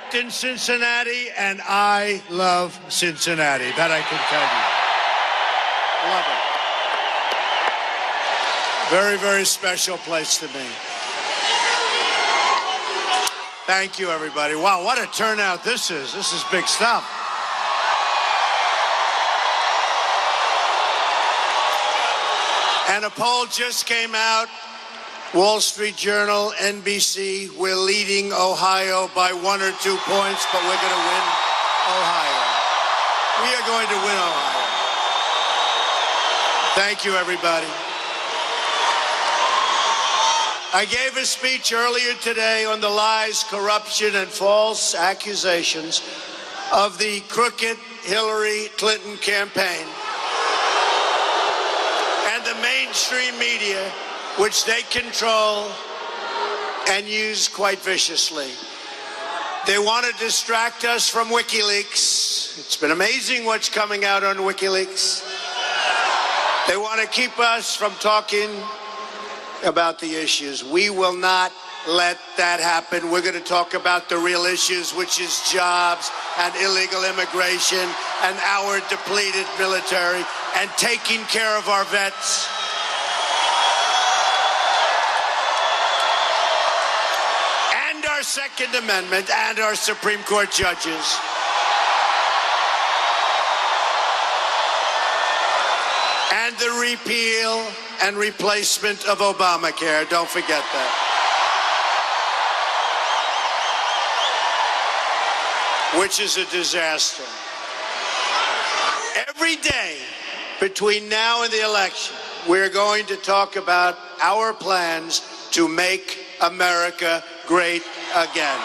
worked in Cincinnati, and I love Cincinnati. That I can tell you. Love it. Very, very special place to me. Thank you, everybody. Wow, what a turnout this is. This is big stuff. And a poll just came out. Wall Street Journal, NBC, we're leading Ohio by 1 or 2 points, but we're going to win Ohio. We are going to win Ohio. Thank you, everybody. I gave a speech earlier today on the lies, corruption, and false accusations of the crooked Hillary Clinton campaign and the mainstream media, which they control and use quite viciously. They want to distract us from WikiLeaks. It's been amazing what's coming out on WikiLeaks. They want to keep us from talking about the issues. We will not let that happen. We're going to talk about the real issues, which is jobs and illegal immigration and our depleted military and taking care of our vets. And our Second Amendment and our Supreme Court judges. And the repeal and replacement of Obamacare. Don't forget that. Which is a disaster. Every day between now and the election, we're going to talk about our plans to make America great again.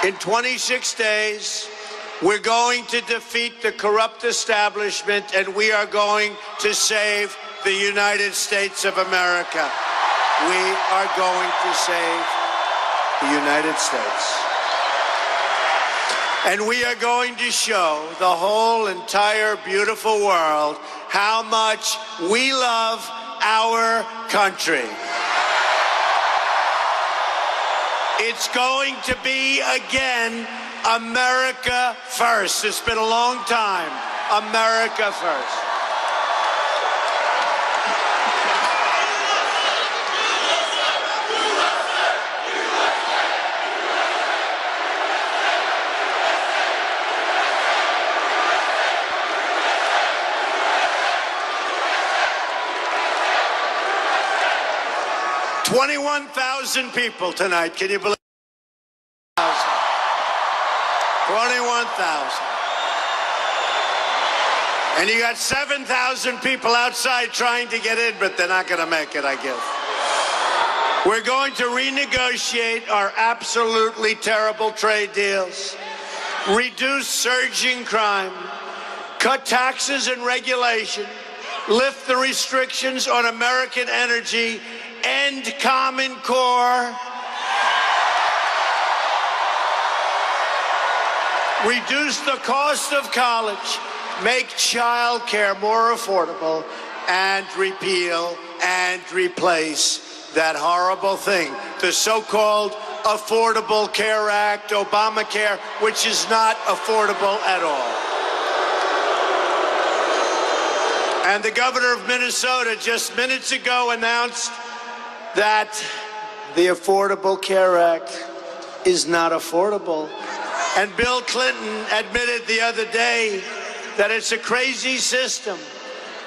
In 26 days, we're going to defeat the corrupt establishment, and we are going to save the United States of America. We are going to save the United States. And we are going to show the whole entire beautiful world how much we love our country. It's going to be, again, America first. It's been a long time. America first. $21,000 people tonight. Can you believe it? 21,000. And you got 7,000 people outside trying to get in, but they're not going to make it, I guess. We're going to renegotiate our absolutely terrible trade deals, reduce surging crime, cut taxes and regulation, lift the restrictions on American energy, end Common Core, reduce the cost of college, make child care more affordable, and repeal and replace that horrible thing, the so-called Affordable Care Act, Obamacare, which is not affordable at all. And the governor of Minnesota just minutes ago announced that the Affordable Care Act is not affordable. And Bill Clinton admitted the other day that it's a crazy system.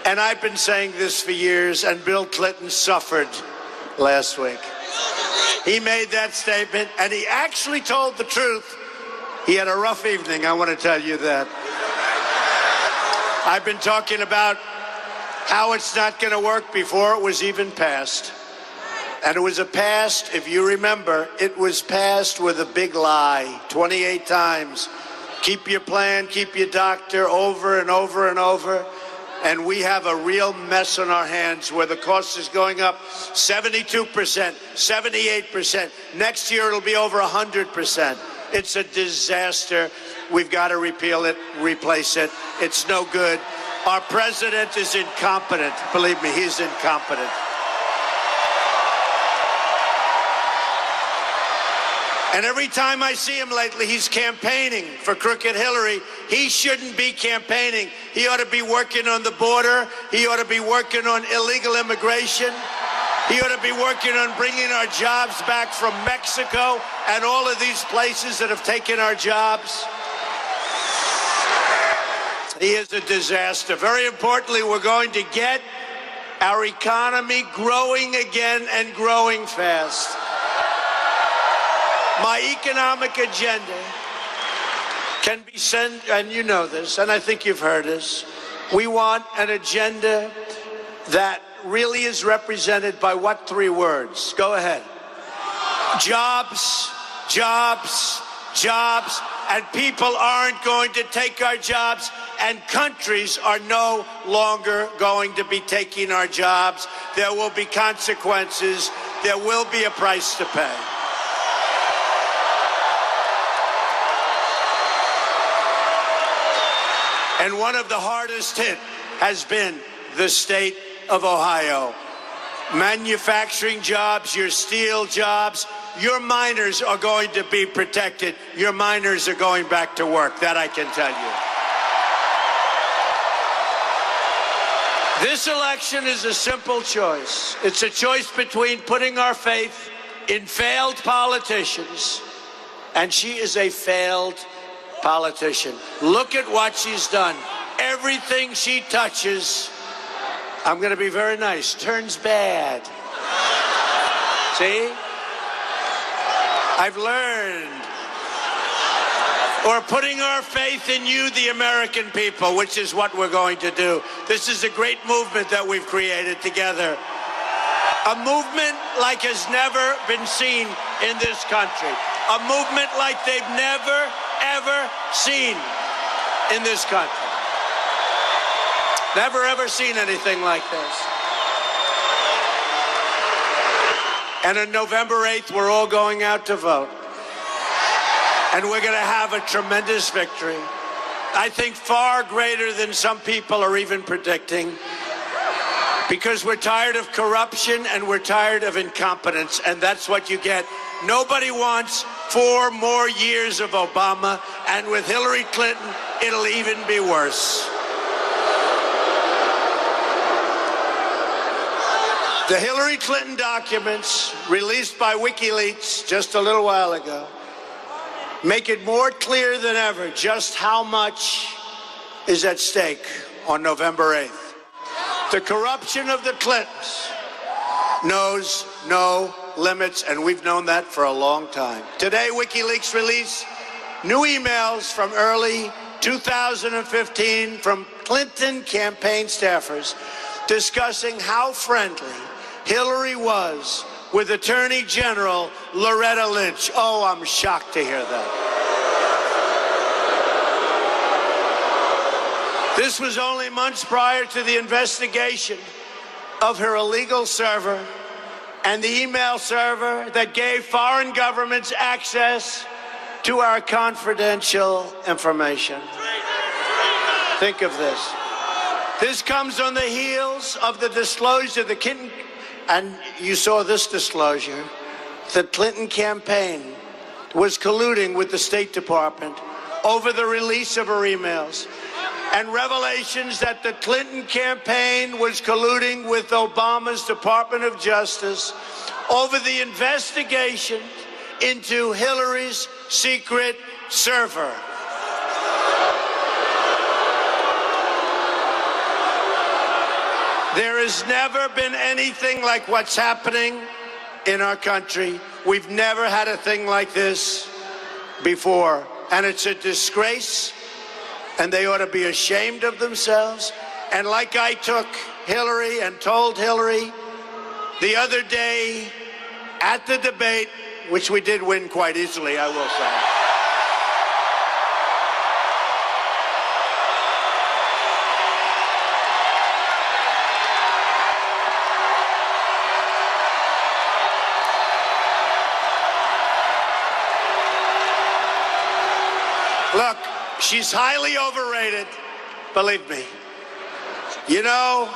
And I've been saying this for years, and Bill Clinton suffered last week. He made that statement, and he actually told the truth. He had a rough evening, I want to tell you that. I've been talking about how it's not going to work before it was even passed. And it was passed, if you remember, it was passed with a big lie 28 times. Keep your plan, keep your doctor, over and over and over. And we have a real mess on our hands where the cost is going up 72%, 78%. Next year it'll be over 100%. It's a disaster. We've got to repeal it, replace it. It's no good. Our president is incompetent. Believe me, he's incompetent. And every time I see him lately, he's campaigning for crooked Hillary. He shouldn't be campaigning. He ought to be working on the border. He ought to be working on illegal immigration. He ought to be working on bringing our jobs back from Mexico and all of these places that have taken our jobs. He is a disaster. Very importantly, we're going to get our economy growing again and growing fast. My economic agenda can be sent, and you know this, and I think you've heard this. We want an agenda that really is represented by what three words? Go ahead. Jobs, jobs, jobs, and people aren't going to take our jobs, and countries are no longer going to be taking our jobs. There will be consequences. There will be a price to pay. And one of the hardest hit has been the state of Ohio. Manufacturing jobs, your steel jobs, your miners are going to be protected. Your miners are going back to work. That I can tell you. This election is a simple choice. It's a choice between putting our faith in failed politicians, and she is a failed politician. Look at what she's done. Everything she touches, I'm going to be very nice, turns bad. See? I've learned. Or putting our faith in you, the American people, which is what we're going to do. This is a great movement that we've created together. A movement like has never been seen in this country. A movement like they've never, ever seen in this country. Never, ever seen anything like this. And on November 8th, we're all going out to vote. And we're going to have a tremendous victory. I think far greater than some people are even predicting. Because we're tired of corruption and we're tired of incompetence. And that's what you get. Nobody wants 4 more years of Obama. And with Hillary Clinton, it'll even be worse. The Hillary Clinton documents released by WikiLeaks just a little while ago make it more clear than ever just how much is at stake on November 8th. The corruption of the Clintons knows no limits, and we've known that for a long time. Today, WikiLeaks released new emails from early 2015 from Clinton campaign staffers discussing how friendly Hillary was with Attorney General Loretta Lynch. Oh, I'm shocked to hear that. This was only months prior to the investigation of her illegal server and the email server that gave foreign governments access to our confidential information. Think of this. This comes on the heels of the disclosure of the Clinton, and you saw this disclosure. The Clinton campaign was colluding with the State Department over the release of her emails, and revelations that the Clinton campaign was colluding with Obama's Department of Justice over the investigation into Hillary's secret server. There has never been anything like what's happening in our country. We've never had a thing like this before. And it's a disgrace, and they ought to be ashamed of themselves. And like I took Hillary and told Hillary the other day at the debate, which we did win quite easily, I will say. Look, she's highly overrated, believe me. You know,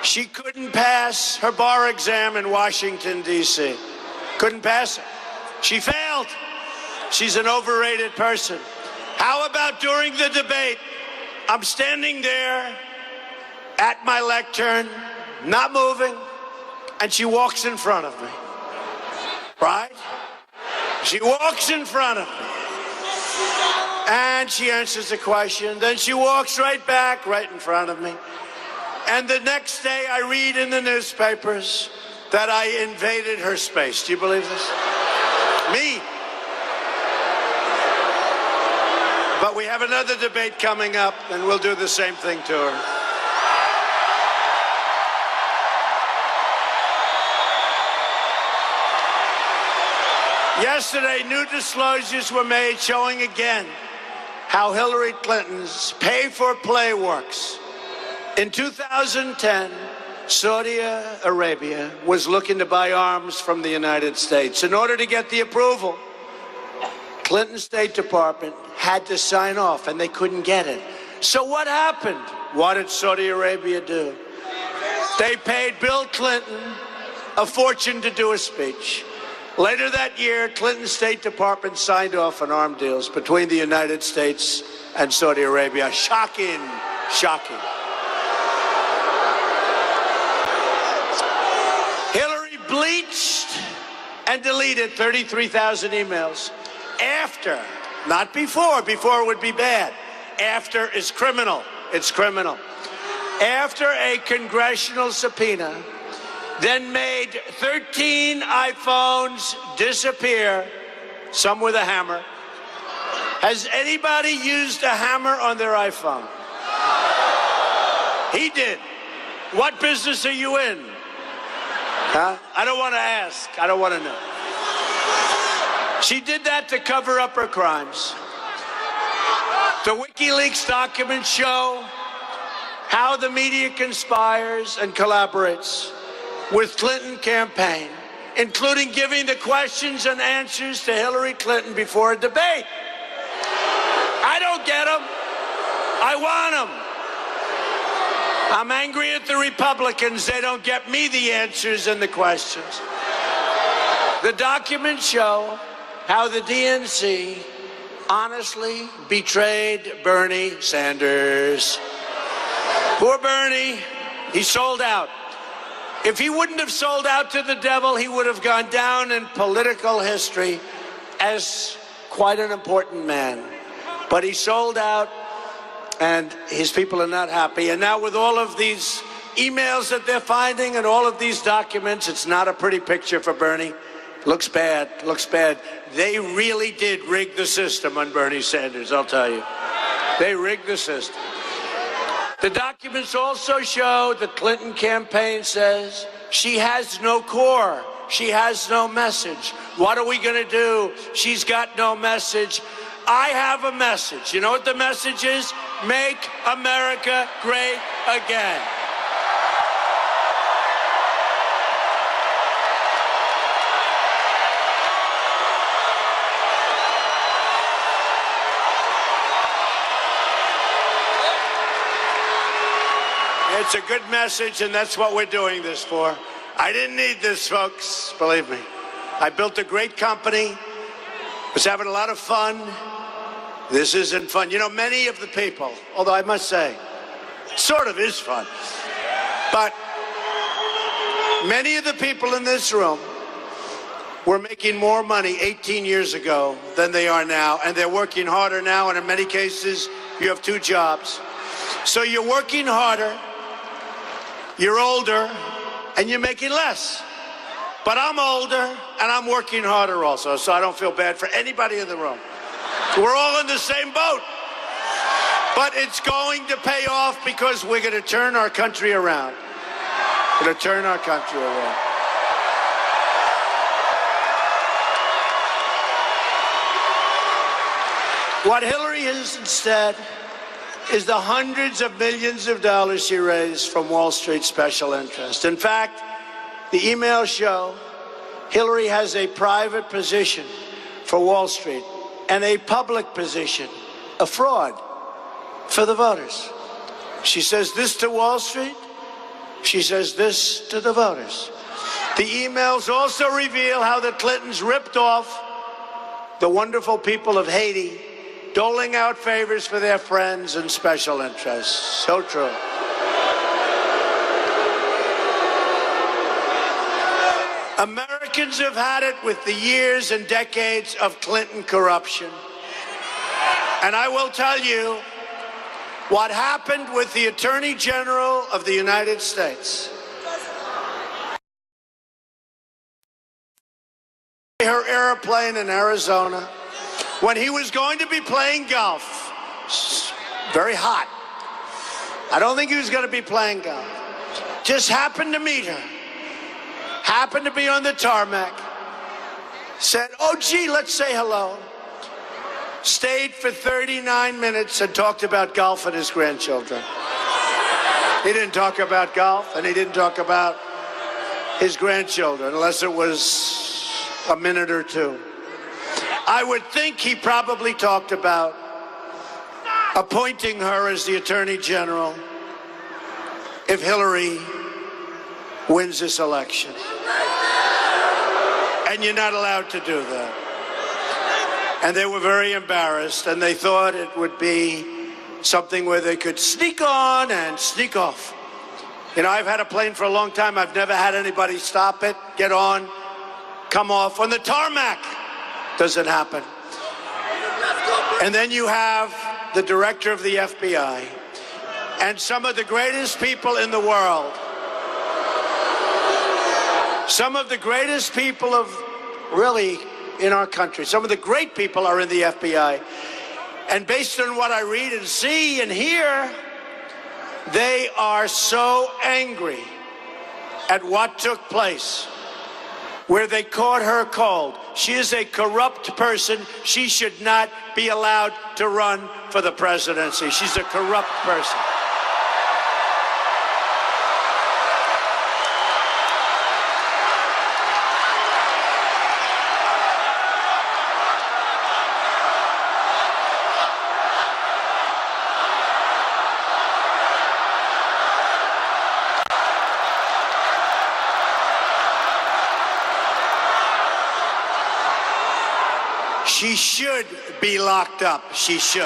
she couldn't pass her bar exam in Washington, D.C. Couldn't pass it. She failed. She's an overrated person. How about during the debate? I'm standing there at my lectern, not moving, and she walks in front of me. Right? She walks in front of me. And she answers the question. Then she walks right back, right in front of me. And the next day I read in the newspapers that I invaded her space. Do you believe this? Me. But we have another debate coming up, and we'll do the same thing to her. Yesterday, new disclosures were made showing again how Hillary Clinton's pay-for-play works. In 2010, Saudi Arabia was looking to buy arms from the United States. In order to get the approval, Clinton State Department had to sign off, and they couldn't get it. So what happened? What did Saudi Arabia do? They paid Bill Clinton a fortune to do a speech. Later that year, Clinton State Department signed off on arms deals between the United States and Saudi Arabia. Shocking, shocking. Hillary bleached and deleted 33,000 emails after, not before. Before would be bad. After is criminal. It's criminal. After a congressional subpoena, then made 13 iPhones disappear, some with a hammer. Has anybody used a hammer on their iPhone? He did. What business are you in? Huh? I don't want to ask. I don't want to know. She did that to cover up her crimes. The WikiLeaks documents show how the media conspires and collaborates with Clinton campaign, including giving the questions and answers to Hillary Clinton before a debate. I don't get them. I want them. I'm angry at the Republicans. They don't get me the answers and the questions. The documents show how the DNC honestly betrayed Bernie Sanders. Poor Bernie, he sold out. If he wouldn't have sold out to the devil, he would have gone down in political history as quite an important man. But he sold out, and his people are not happy. And now with all of these emails that they're finding and all of these documents, it's not a pretty picture for Bernie. Looks bad, looks bad. They really did rig the system on Bernie Sanders, I'll tell you. They rigged the system. The documents also show the Clinton campaign says she has no core. She has no message. What are we going to do? She's got no message. I have a message. You know what the message is? Make America great again. It's a good message, and that's what we're doing this for. I didn't need this, folks, believe me. I built a great company, was having a lot of fun. This isn't fun. You know, many of the people, although I must say, it sort of is fun, but many of the people in this room were making more money 18 years ago than they are now, and they're working harder now, and in many cases, you have 2 jobs. So you're working harder, you're older, and you're making less. But I'm older, and I'm working harder also, so I don't feel bad for anybody in the room. We're all in the same boat. But it's going to pay off because we're going to turn our country around. We're going to turn our country around. What Hillary is instead is the hundreds of millions of dollars she raised from Wall Street special interests. In fact, the emails show Hillary has a private position for Wall Street and a public position, a fraud for the voters. She says this to Wall Street. She says this to the voters. The emails also reveal how the Clintons ripped off the wonderful people of Haiti doling out favors for their friends and special interests. So true. Americans have had it with the years and decades of Clinton corruption. And I will tell you what happened with the Attorney General of the United States. Her airplane in Arizona when he was going to be playing golf. Very hot. I don't think he was going to be playing golf. Just happened to meet her. Happened to be on the tarmac. Said, oh, gee, let's say hello. Stayed for 39 minutes and talked about golf and his grandchildren. He didn't talk about golf, and he didn't talk about his grandchildren, unless it was a minute or two. I would think he probably talked about appointing her as the Attorney General if Hillary wins this election. And you're not allowed to do that. And they were very embarrassed, and they thought it would be something where they could sneak on and sneak off. You know, I've had a plane for a long time. I've never had anybody stop it, get on, come off. On the tarmac, doesn't happen. And then you have the director of the FBI and some of the greatest people in the world. Some of the greatest people of really in our country. Some of the great people are in the FBI. And based on what I read and see and hear, they are so angry at what took place, where they caught her cold. She is a corrupt person. She should not be allowed to run for the presidency. She's a corrupt person. She should be locked up. She should.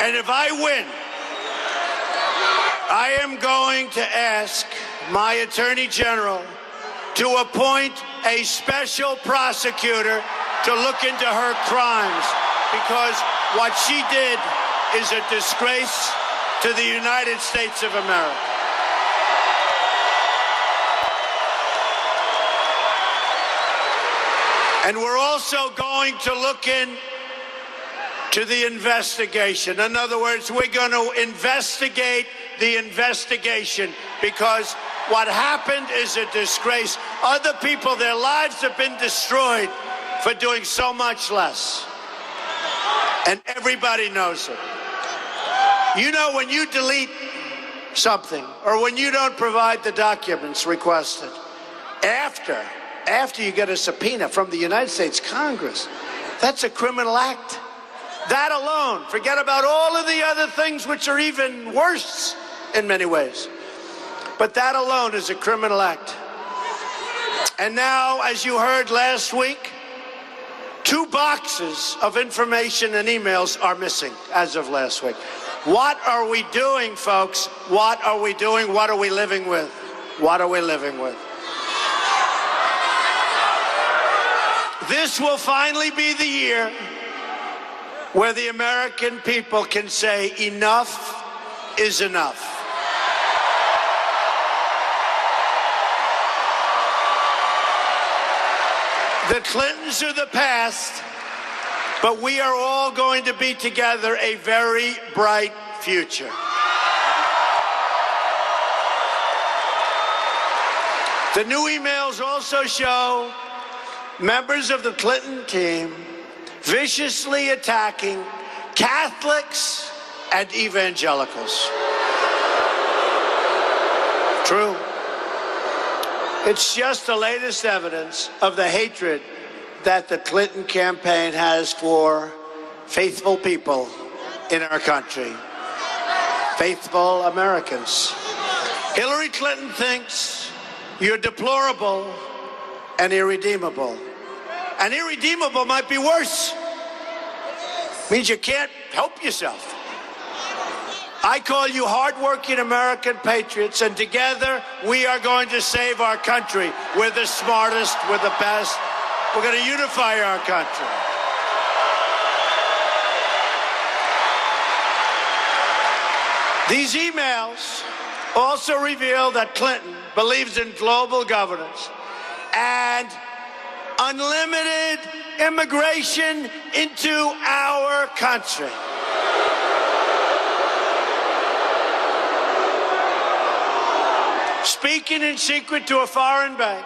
And if I win, I am going to ask my Attorney General to appoint a special prosecutor to look into her crimes, because what she did is a disgrace to the United States of America. And we're also going to look into the investigation. In other words, we're going to investigate the investigation, because what happened is a disgrace. Other people, their lives have been destroyed for doing so much less. And everybody knows it. You know, when you delete something or when you don't provide the documents requested, after you get a subpoena from the United States Congress, that's a criminal act. That alone, forget about all of the other things which are even worse in many ways. But that alone is a criminal act. And now, as you heard last week, 2 boxes of information and emails are missing as of last week. What are we doing, folks? What are we doing? What are we living with? What are we living with? This will finally be the year where the American people can say enough is enough. The Clintons are the past, but we are all going to be together a very bright future. The new emails also show members of the Clinton team viciously attacking Catholics and evangelicals. True. It's just the latest evidence of the hatred that the Clinton campaign has for faithful people in our country, faithful Americans. Hillary Clinton thinks you're deplorable and irredeemable. And irredeemable might be worse. Means you can't help yourself. I call you hardworking American patriots, and together we are going to save our country. We're the smartest, we're the best. We're going to unify our country. These emails also reveal that Clinton believes in global governance and unlimited immigration into our country. Speaking in secret to a foreign bank,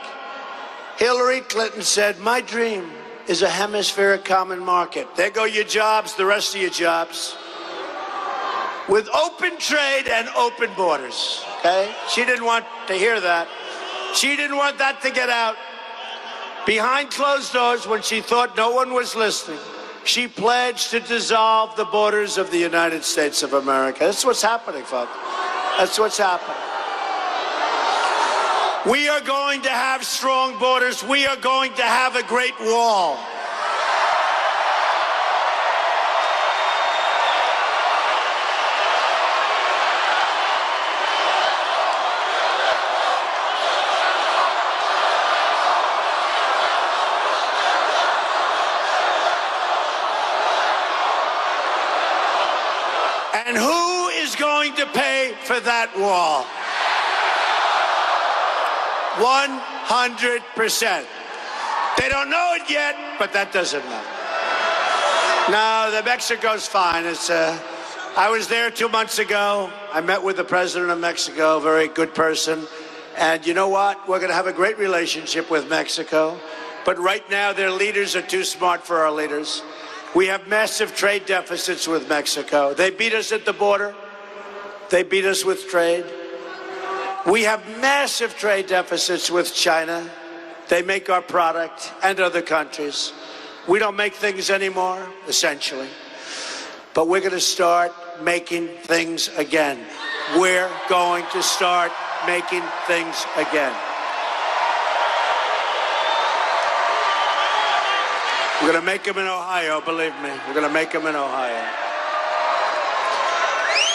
Hillary Clinton said, "My dream is a hemispheric common market." There go your jobs, the rest of your jobs. With open trade and open borders, okay? She didn't want to hear that. She didn't want that to get out. Behind closed doors, when she thought no one was listening, she pledged to dissolve the borders of the United States of America. That's what's happening, folks. That's what's happening. We are going to have strong borders. We are going to have a great wall. And who is going to pay for that wall? 100%. They don't know it yet, but that doesn't matter. No, the Mexico's fine. I was there 2 months ago. I met with the president of Mexico, very good person. And you know what? We're going to have a great relationship with Mexico. But right now, their leaders are too smart for our leaders. We have massive trade deficits with Mexico. They beat us at the border. They beat us with trade. We have massive trade deficits with China. They make our product and other countries. We don't make things anymore, essentially. But we're going to start making things again. We're going to start making things again. We're going to make them in Ohio, believe me. We're going to make them in Ohio.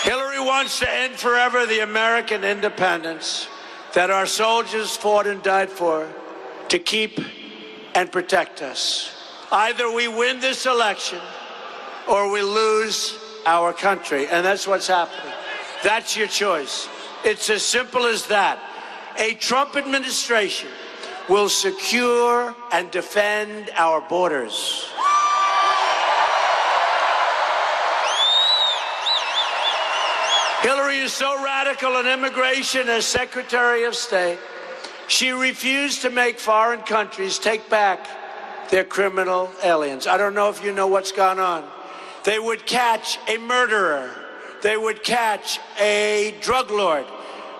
Hillary wants to end forever the American independence that our soldiers fought and died for to keep and protect us. Either we win this election or we lose our country, and that's what's happening. That's your choice. It's as simple as that. A Trump administration will secure and defend our borders. Hillary is so radical on immigration as Secretary of State, she refused to make foreign countries take back their criminal aliens. I don't know if you know what's gone on. They would catch a murderer. They would catch a drug lord.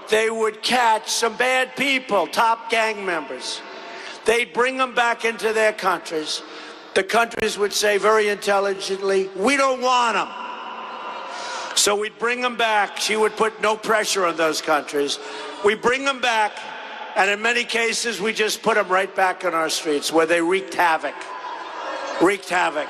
They would catch some bad people, top gang members. They'd bring them back into their countries. The countries would say very intelligently, "We don't want them." So we'd bring them back. She would put no pressure on those countries. We bring them back, and in many cases, we just put them right back on our streets where they wreaked havoc. Wreaked havoc.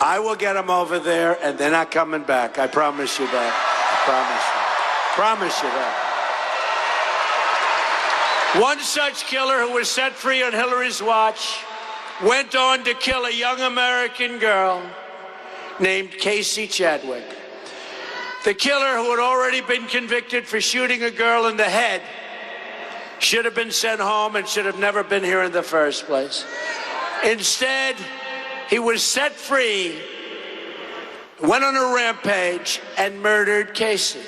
I will get them over there, and they're not coming back. I promise you that. I promise you. Promise you that. One such killer who was set free on Hillary's watch went on to kill a young American girl named Casey Chadwick. The killer, who had already been convicted for shooting a girl in the head, should have been sent home and should have never been here in the first place. Instead, he was set free, went on a rampage, and murdered Casey.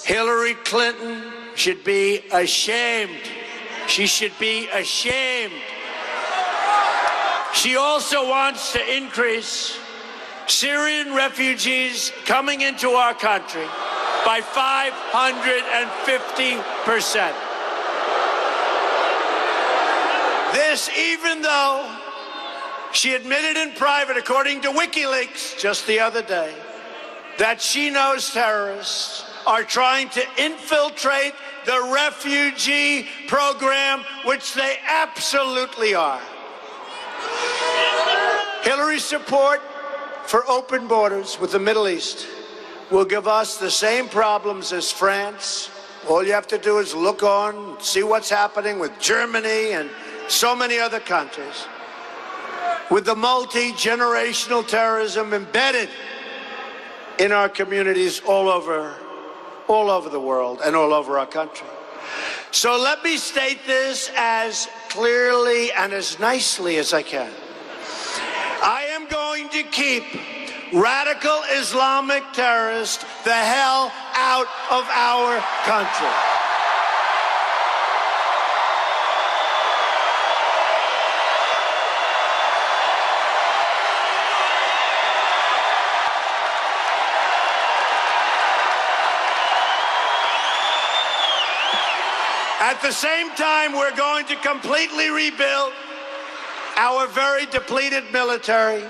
Hillary Clinton should be ashamed. She should be ashamed. She also wants to increase Syrian refugees coming into our country by 550%. This, even though She admitted in private, according to WikiLeaks just the other day, that she knows terrorists are trying to infiltrate the refugee program, which they absolutely are. Hillary's support for open borders with the Middle East will give us the same problems as France. All you have to do is look on, see what's happening with Germany and so many other countries, with the multi-generational terrorism embedded in our communities all over the world and all over our country. So let me state this as clearly and as nicely as I can. I am going to keep radical Islamic terrorists the hell out of our country. At the same time, we're going to completely rebuild our very depleted military.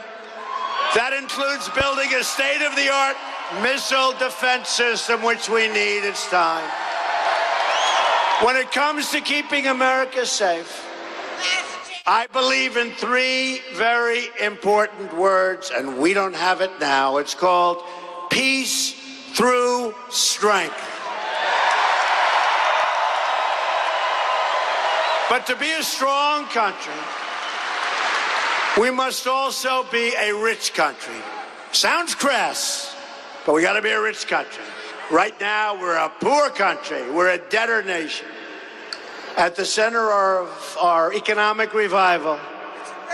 That includes building a state-of-the-art missile defense system, which we need. It's time. When it comes to keeping America safe, I believe in three very important words, and we don't have it now. It's called peace through strength. But to be a strong country, we must also be a rich country. Sounds crass, but we got to be a rich country. Right now, we're a poor country. We're a debtor nation. At the center of our economic revival,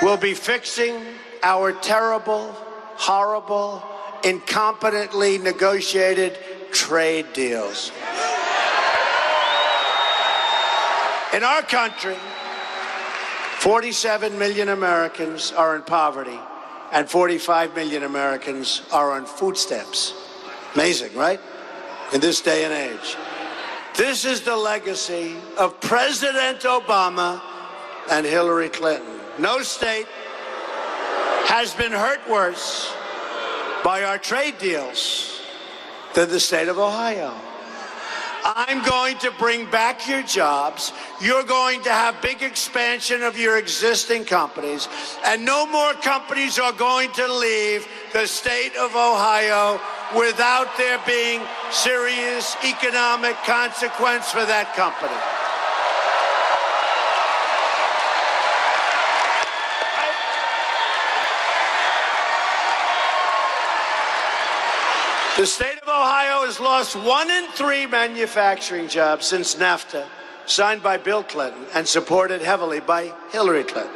we'll be fixing our terrible, horrible, incompetently negotiated trade deals. In our country, 47 million Americans are in poverty, and 45 million Americans are on food stamps. Amazing, right? In this day and age. This is the legacy of President Obama and Hillary Clinton. No state has been hurt worse by our trade deals than the state of Ohio. I'm going to bring back your jobs. You're going to have big expansion of your existing companies, and no more companies are going to leave the state of Ohio without there being serious economic consequence for that company. The state of Ohio has lost 1 in 3 manufacturing jobs since NAFTA, signed by Bill Clinton and supported heavily by Hillary Clinton.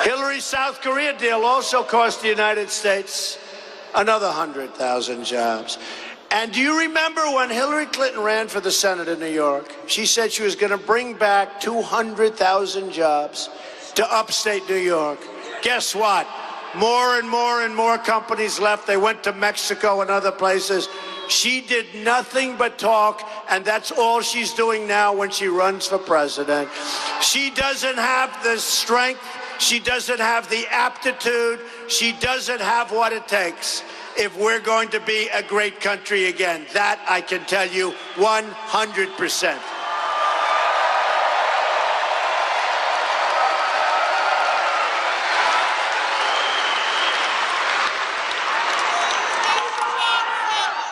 Hillary's South Korea deal also cost the United States another 100,000 jobs. And do you remember when Hillary Clinton ran for the Senate in New York? She said she was going to bring back 200,000 jobs to upstate New York. Guess what? More and more and more companies left. They went to Mexico and other places. She did nothing but talk, and that's all she's doing now when she runs for president. She doesn't have the strength. She doesn't have the aptitude. She doesn't have what it takes if we're going to be a great country again. That I can tell you 100%.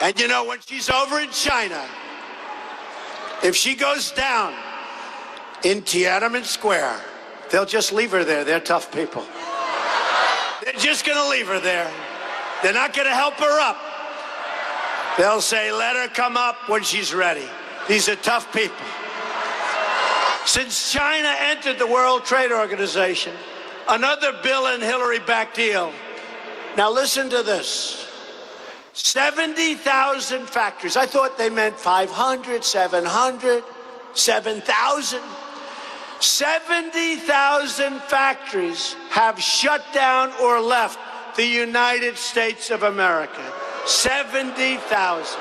And you know, when she's over in China, if she goes down in Tiananmen Square, they'll just leave her there. They're tough people. They're just going to leave her there. They're not going to help her up. They'll say, let her come up when she's ready. These are tough people. Since China entered the World Trade Organization, another Bill and Hillary-backed deal. Now listen to this. 70,000 factories. I thought they meant 500, 700, 7,000. 70,000 factories have shut down or left the United States of America. 70,000.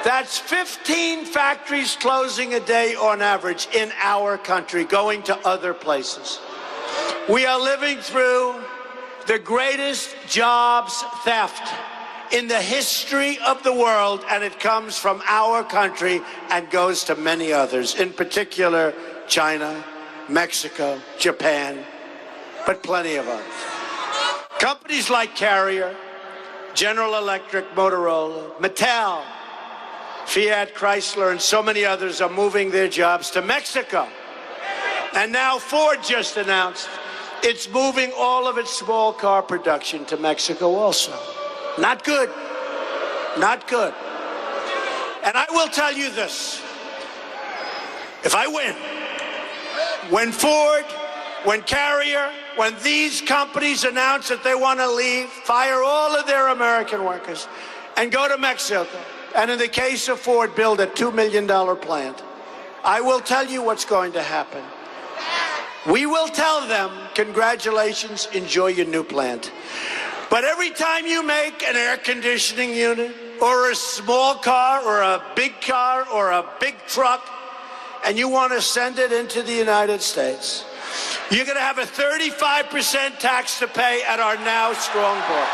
That's 15 factories closing a day on average in our country, going to other places. We are living through the greatest jobs theft in the history of the world, and it comes from our country and goes to many others, in particular China, Mexico, Japan, but plenty of others. Companies like Carrier, General Electric, Motorola, Mattel, Fiat, Chrysler, and so many others are moving their jobs to Mexico. And now Ford just announced it's moving all of its small car production to Mexico also. Not good. Not good. And I will tell you this. If I win, when Ford, when Carrier, when these companies announce that they want to leave, fire all of their American workers, and go to Mexico, and in the case of Ford, build a $2 million plant, I will tell you what's going to happen. We will tell them, congratulations, enjoy your new plant. But every time you make an air conditioning unit, or a small car, or a big car, or a big truck, and you want to send it into the United States, you're going to have a 35% tax to pay at our now strong border.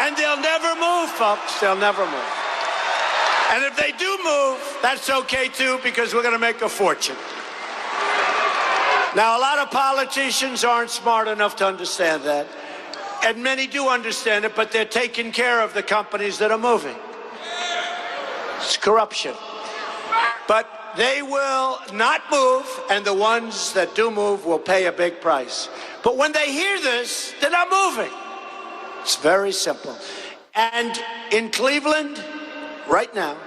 And they'll never move, folks. They'll never move. And if they do move, that's okay, too, because we're going to make a fortune. Now, a lot of politicians aren't smart enough to understand that. And many do understand it, but they're taking care of the companies that are moving. It's corruption. But they will not move, and the ones that do move will pay a big price. But when they hear this, they're not moving. It's very simple. And in Cleveland, right now,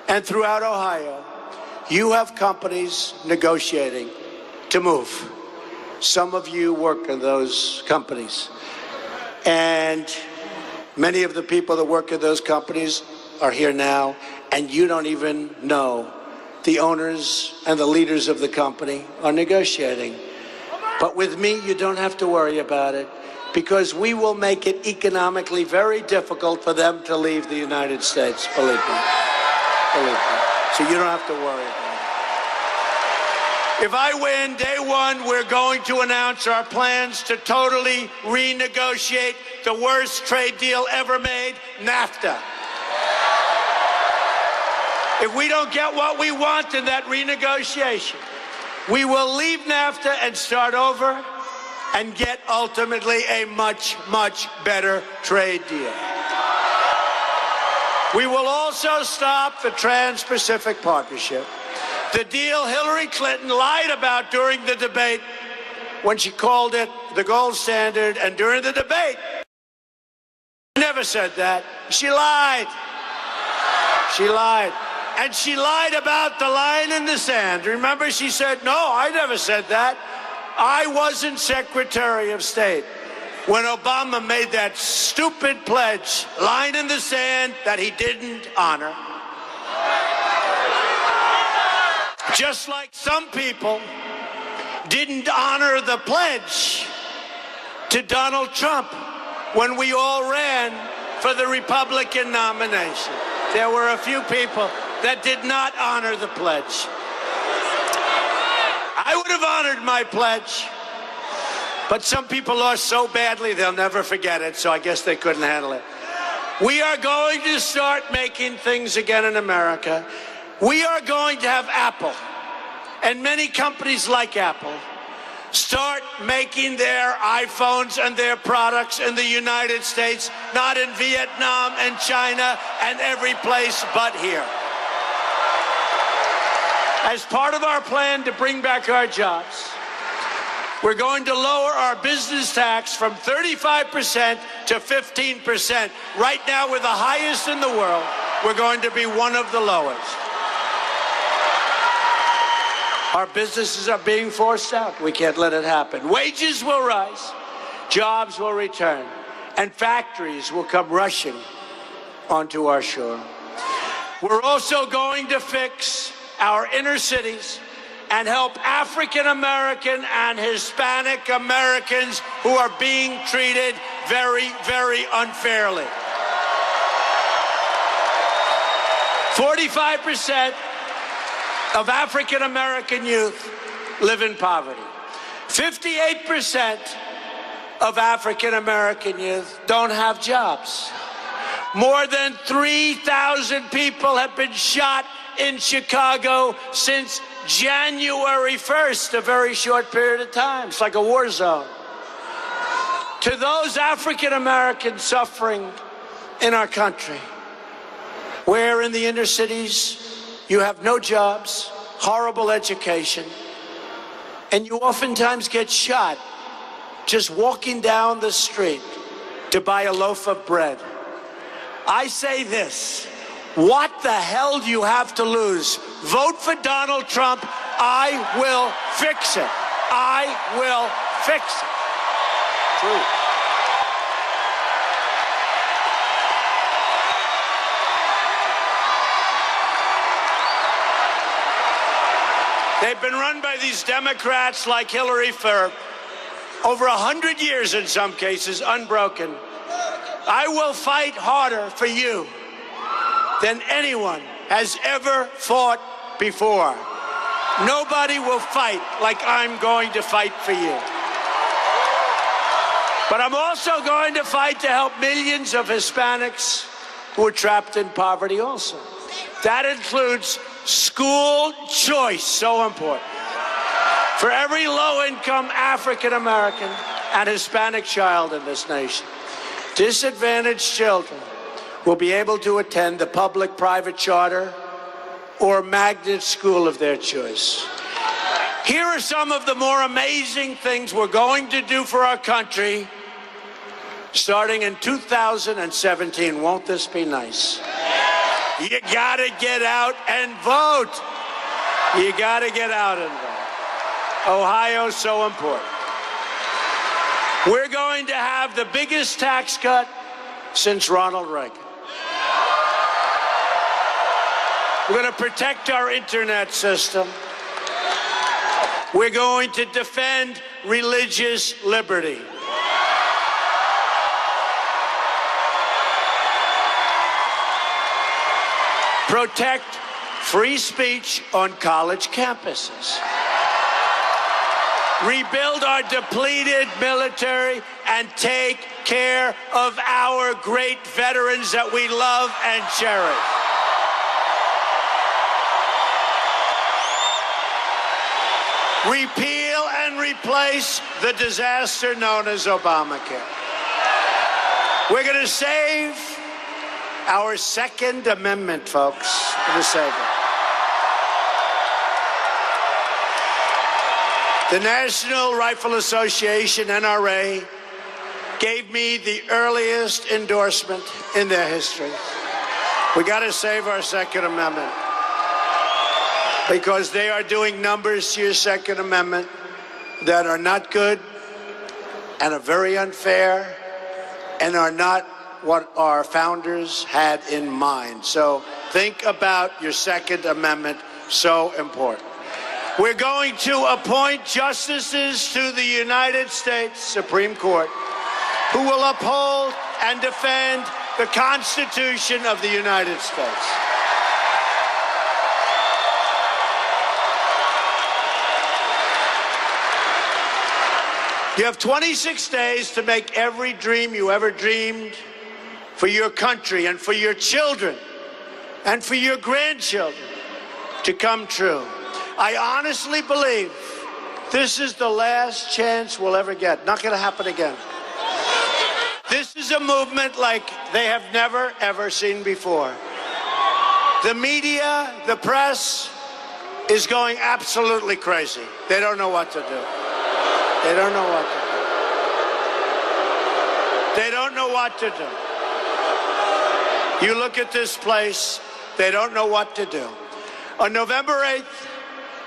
and throughout Ohio, you have companies negotiating to move. Some of you work in those companies. And many of the people that work in those companies are here now, and you don't even know the owners and the leaders of the company are negotiating. But with me, you don't have to worry about it, because we will make it economically very difficult for them to leave the United States, believe me. Believe me. So you don't have to worry about it. If I win, day one, we're going to announce our plans to totally renegotiate the worst trade deal ever made, NAFTA. If we don't get what we want in that renegotiation, we will leave NAFTA and start over and get ultimately a much, much better trade deal. We will also stop the Trans-Pacific Partnership, the deal Hillary Clinton lied about during the debate when she called it the gold standard, and during the debate, she never said that. She lied. She lied. And she lied about the line in the sand. Remember, she said, no, I never said that. I wasn't Secretary of State when Obama made that stupid pledge, line in the sand, that he didn't honor. Just like some people didn't honor the pledge to Donald Trump when we all ran for the Republican nomination. There were a few people that did not honor the pledge. I would have honored my pledge, but some people lost so badly they'll never forget it, so I guess they couldn't handle it. We are going to start making things again in America. We are going to have Apple, and many companies like Apple, start making their iPhones and their products in the United States, not in Vietnam and China and every place but here. As part of our plan to bring back our jobs, we're going to lower our business tax from 35% to 15%. Right now, we're the highest in the world. We're going to be one of the lowest. Our businesses are being forced out. We can't let it happen. Wages will rise, jobs will return, and factories will come rushing onto our shore. We're also going to fix our inner cities and help African American and Hispanic Americans who are being treated very, very unfairly. 45% of African American youth live in poverty. 58% of African American youth don't have jobs. More than 3,000 people have been shot in Chicago since January 1st, a very short period of time. It's like a war zone. To those African Americans suffering in our country, where in the inner cities you have no jobs, horrible education, and you oftentimes get shot just walking down the street to buy a loaf of bread. I say this, what the hell do you have to lose? Vote for Donald Trump. I will fix it. I will fix it. True. They've been run by these Democrats like Hillary for over 100 years in some cases, unbroken. I will fight harder for you than anyone has ever fought before. Nobody will fight like I'm going to fight for you. But I'm also going to fight to help millions of Hispanics who are trapped in poverty also. That includes school choice, so important. For every low-income African American and Hispanic child in this nation, disadvantaged children will be able to attend the public, private, charter, or magnet school of their choice. Here are some of the more amazing things we're going to do for our country starting in 2017. Won't this be nice? You gotta get out and vote. You gotta get out and vote. Ohio's so important. We're going to have the biggest tax cut since Ronald Reagan. We're going to protect our internet system. We're going to defend religious liberty. Protect free speech on college campuses. Rebuild our depleted military and take care of our great veterans that we love and cherish. Repeal and replace the disaster known as Obamacare. We're going to save our Second Amendment, folks. We're going to save it. The National Rifle Association, NRA, gave me the earliest endorsement in their history. We got to save our Second Amendment because they are doing numbers to your Second Amendment that are not good and are very unfair and are not what our founders had in mind. So think about your Second Amendment, so important. We're going to appoint justices to the United States Supreme Court who will uphold and defend the Constitution of the United States. You have 26 days to make every dream you ever dreamed for your country and for your children and for your grandchildren to come true. I honestly believe this is the last chance we'll ever get. Not going to happen again. This is a movement like they have never, ever seen before. The media, the press, is going absolutely crazy. They don't know what to do. They don't know what to do. They don't know what to do. You look at this place, they don't know what to do. On November 8th,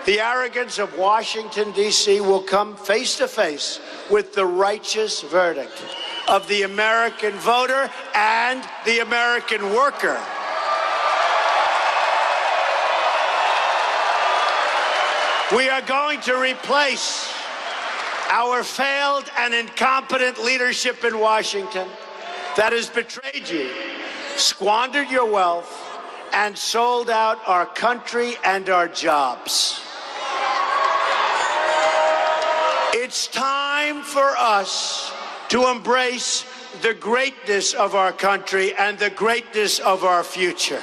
the arrogance of Washington, D.C. will come face to face with the righteous verdict of the American voter and the American worker. We are going to replace our failed and incompetent leadership in Washington that has betrayed you, squandered your wealth, and sold out our country and our jobs. It's time for us to embrace the greatness of our country and the greatness of our future.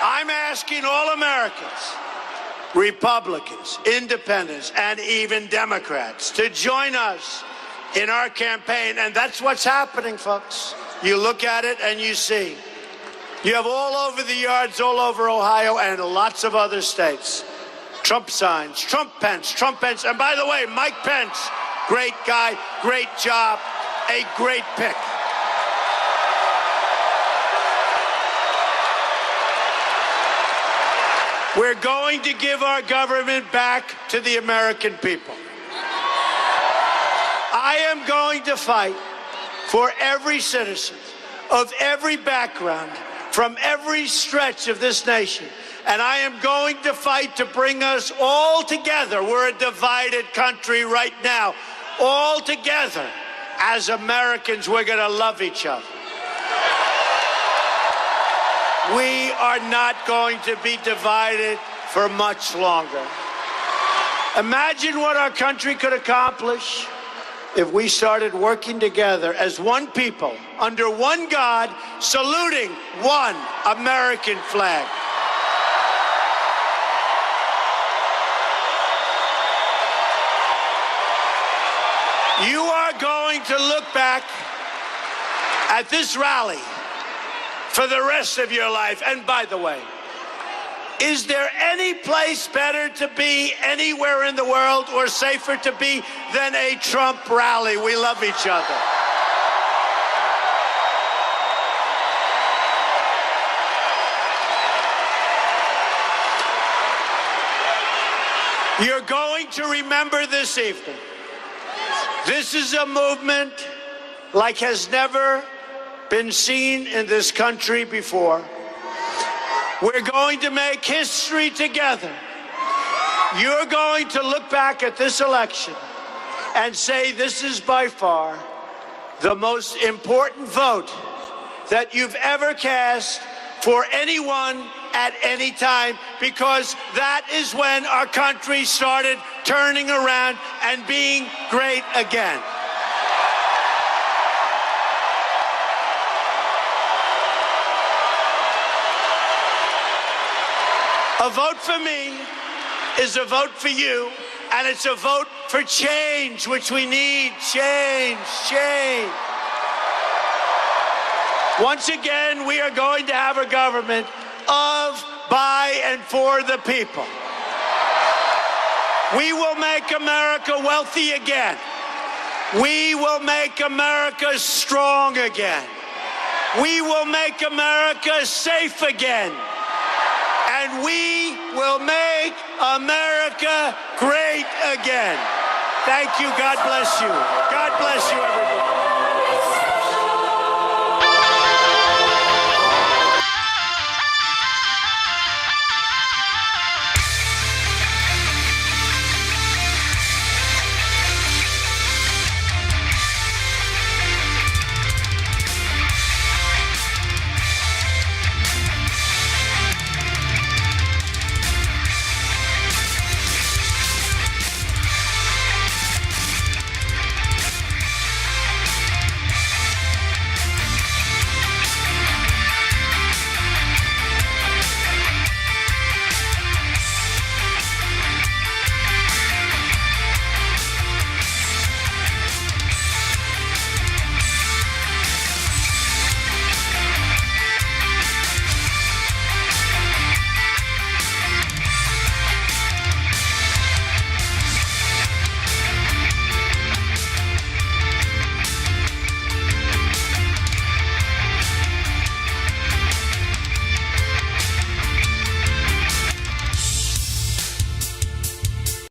I'm asking all Americans, Republicans, Independents, and even Democrats to join us in our campaign. And that's what's happening, folks. You look at it and you see. You have all over the yards, all over Ohio and lots of other states. Trump signs, Trump Pence. And by the way, Mike Pence, great guy, great job, a great pick. We're going to give our government back to the American people. I am going to fight for every citizen of every background from every stretch of this nation. And I am going to fight to bring us all together. We're a divided country right now. All together as Americans, we're going to love each other. We are not going to be divided for much longer. Imagine what our country could accomplish if we started working together as one people, under one God, saluting one American flag. You are going to look back at this rally for the rest of your life. And by the way, is there any place better to be anywhere in the world or safer to be than a Trump rally? We love each other. You're going to remember this evening. This is a movement like has never been seen in this country before. We're going to make history together. You're going to look back at this election and say this is by far the most important vote that you've ever cast for anyone at any time, because that is when our country started turning around and being great again. A vote for me is a vote for you, and it's a vote for change, which we need. Change. Once again, we are going to have a government of, by, and for the people. We will make America wealthy again. We will make America strong again. We will make America safe again. And we will make America great again. Thank you. God bless you. God bless you, everybody.